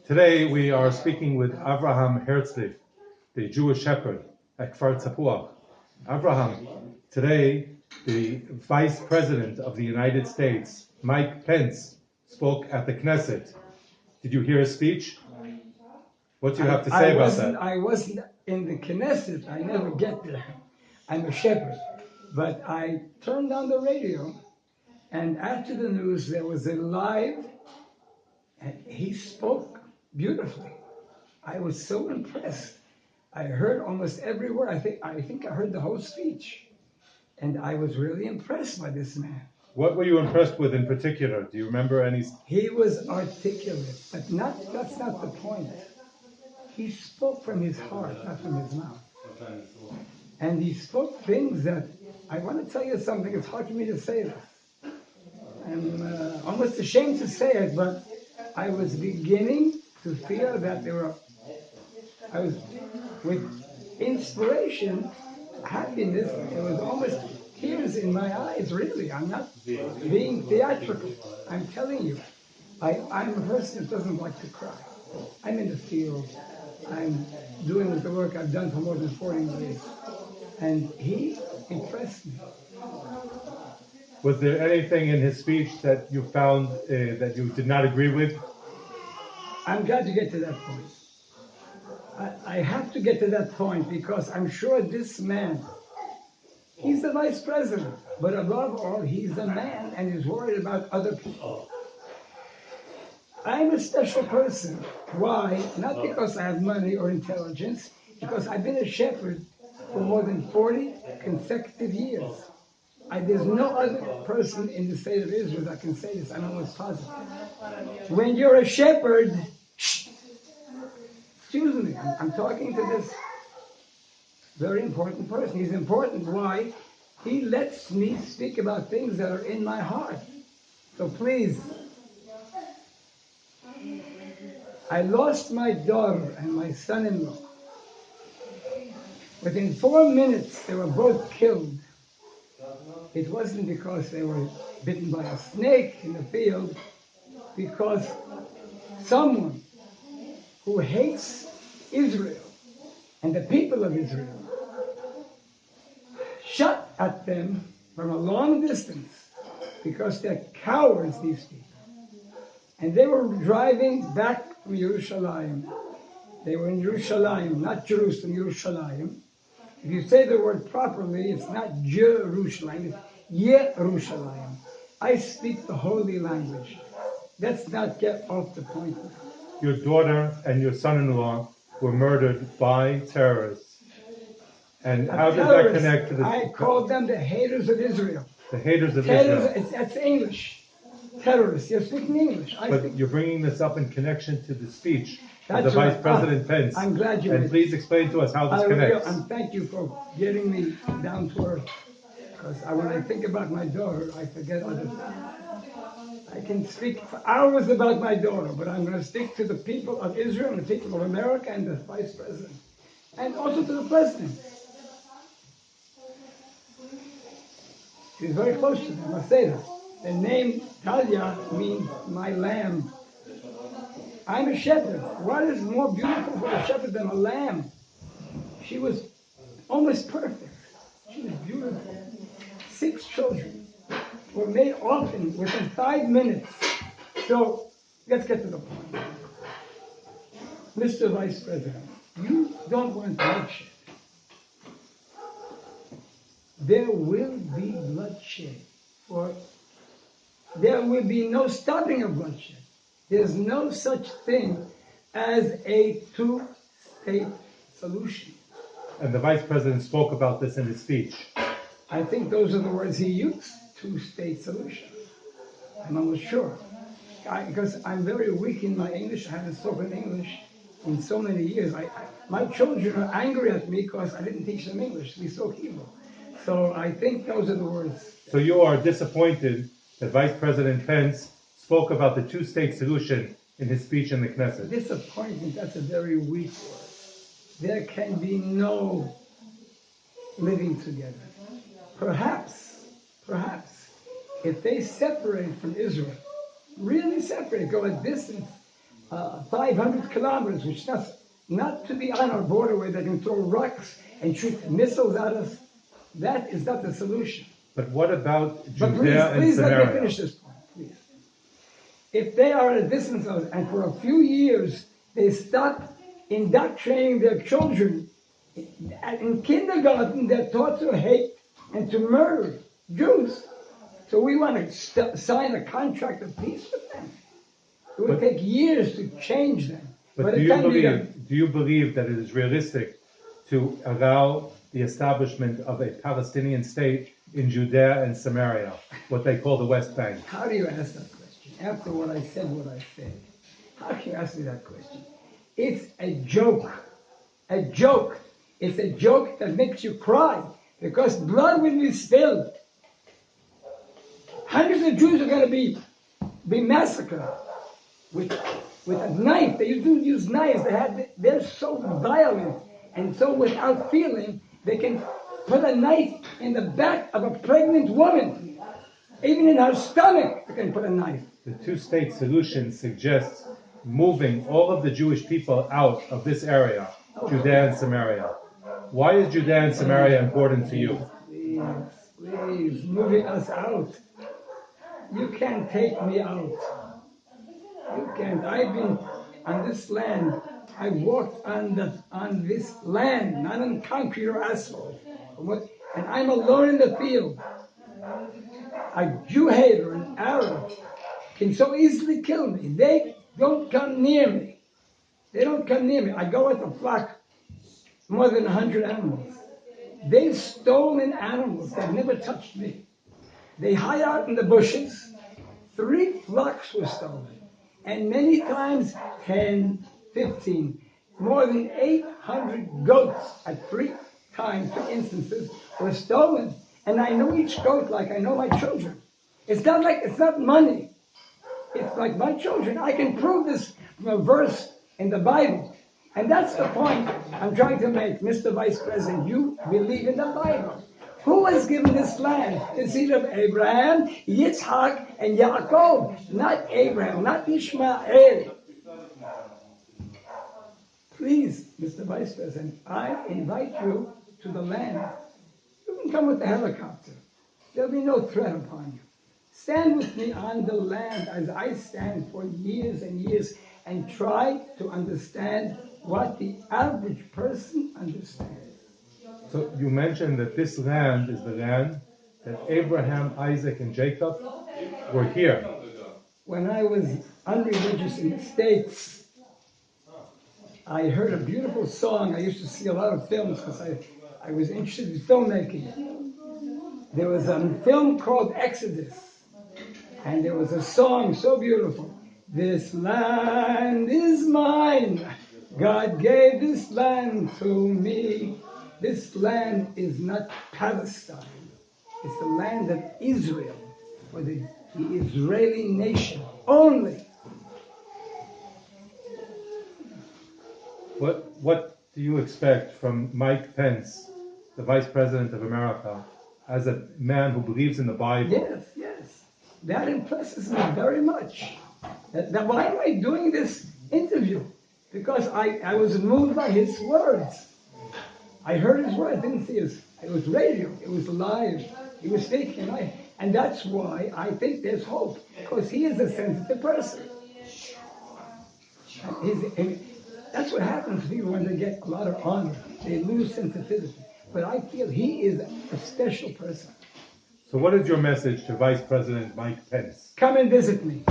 Today we are speaking with Avraham Herzlich, the Jewish shepherd at Kfar Tzapuach. Avraham, today the Vice President of the United States, Mike Pence, spoke at the Knesset. Did you hear his speech? What do you have to say about that? I wasn't in the Knesset. I never get there. I'm a shepherd. But I turned on the radio, and after the news, there was a live, and he spoke beautifully. I was so impressed. I heard almost every word. I think I heard the whole speech. And I was really impressed by this man. What were you impressed with in particular? Do you remember any? He was articulate, but that's not the point. He spoke from his heart, not from his mouth. And he spoke things that, I want to tell you something, it's hard for me to say this. I'm almost ashamed to say it, but I was beginning to feel that I was with inspiration, happiness, it was almost tears in my eyes, really. I'm not being theatrical. I'm telling you, I'm a person that doesn't like to cry. I'm in the field. I'm doing the work I've done for more than 40 years. And he impressed me. Was there anything in his speech that you found that you did not agree with? I'm glad to get to that point. I have to get to that point because I'm sure this man, he's the vice president, but above all, he's a man and he's worried about other people. I'm a special person. Why? Not because I have money or intelligence, because I've been a shepherd for more than 40 consecutive years. There's no other person in the state of Israel that can say this. I'm almost positive. When you're a shepherd, excuse me, I'm talking to this very important person. He's important. Why? He lets me speak about things that are in my heart. So please, I lost my daughter and my son-in-law. Within 4 minutes, they were both killed. It wasn't because they were bitten by a snake in the field, because someone who hates Israel and the people of Israel shot at them from a long distance because they're cowards, these people. And they were driving back from Yerushalayim. They were in Yerushalayim, not Jerusalem, Yerushalayim. If you say the word properly, it's not Jerusalem, it's Yerushalayim. I speak the holy language. Let's not get off the point. Your daughter and your son-in-law were murdered by terrorists. And how does that connect to the... I call them the haters of Israel. The haters of Israel. That's English. Terrorists. You're speaking English. But you're bringing this up in connection to the speech of the Vice President Pence. I'm glad you did. And please explain to us how this connects. And thank you for getting me down to earth. Because when I think about my daughter, I forget other things. I can speak for hours about my daughter, but I'm going to speak to the people of Israel and the people of America and the Vice President. And also to the President. She's very close to them, I must say that. The name Talia means my lamb. I'm a shepherd. What is more beautiful for a shepherd than a lamb? She was almost perfect. She was beautiful. 6 children were made orphan within 5 minutes. So let's get to the point. Mr. Vice President, you don't want bloodshed. There will be bloodshed. There will be no stopping of bloodshed. There's no such thing as a two-state solution. And the Vice President spoke about this in his speech. I think those are the words he used, two-state solution. I'm almost sure. Because I'm very weak in my English. I haven't spoken English in so many years. My children are angry at me because I didn't teach them English. We spoke Hebrew. So I think those are the words. So you are disappointed that Vice President Pence spoke about the two-state solution in his speech in the Knesset. Disappointment, that's a very weak word. There can be no living together. Perhaps, if they separate from Israel, really separate, go a distance, 500 kilometers, which is not to be on our border where they can throw rocks and shoot missiles at us. That is not the solution. But what about But Judea and please let Samaria? me finish this point, please. If they are at a distance of, and for a few years they stop indoctrinating their children, in kindergarten they're taught to hate and to murder Jews. So we want to sign a contract of peace with them. It would take years to change them. But it can be done. do you believe that it is realistic to allow the establishment of a Palestinian state in Judea and Samaria, what they call the West Bank? How do you ask that question? After what I said, how can you ask me that question? It's a joke. A joke. It's a joke that makes you cry because blood will be spilled. Hundreds of Jews are going to be massacred with a knife. They do use knives. They're so violent and so without feeling, they can put a knife in the back of a pregnant woman. Even in her stomach, they can put a knife. The two-state solution suggests moving all of the Jewish people out of this area, Judea and Samaria. Why is Judea and Samaria important to you? Please, moving us out. You can't take me out. You can't. I've been on this land. I walked on this land, not on concrete or asphalt. And I'm alone in the field. A Jew hater, an Arab, can so easily kill me. They don't come near me. They don't come near me. I go with a flock, more than 100 animals. They've stolen animals. They've never touched me. They hide out in the bushes. 3 flocks were stolen. And many times, 10, 15, more than 800 goats at 3 times, 3 instances, were stolen. And I know each goat like I know my children. It's not money. It's like my children. I can prove this from a verse in the Bible. And that's the point I'm trying to make, Mr. Vice President. You believe in the Bible. Who was given this land? The seed of Abraham, Yitzhak, and Yaakov. Not Abraham, not Ishmael. Please, Mr. Vice President, I invite you to the land. You can come with the helicopter. There'll be no threat upon you. Stand with me on the land as I stand for years and years and try to understand what the average person understands. So you mentioned that this land is the land that Abraham, Isaac, and Jacob were here. When I was unreligious in the States, I heard a beautiful song. I used to see a lot of films because I was interested in filmmaking. There was a film called Exodus, and there was a song so beautiful. This land is mine. God gave this land to me. This land is not Palestine. It's the land of Israel, for the Israeli nation only. What do you expect from Mike Pence, the Vice President of America, as a man who believes in the Bible? Yes. That impresses me very much. Why am I doing this interview? Because I was moved by his words. I heard his words, I didn't see his. It was radio, it was live. He was speaking live. And that's why I think there's hope, because he is a sensitive person. That's what happens to people when they get a lot of honor. They lose sensitivity. But I feel he is a special person. So what is your message to Vice President Mike Pence? Come and visit me.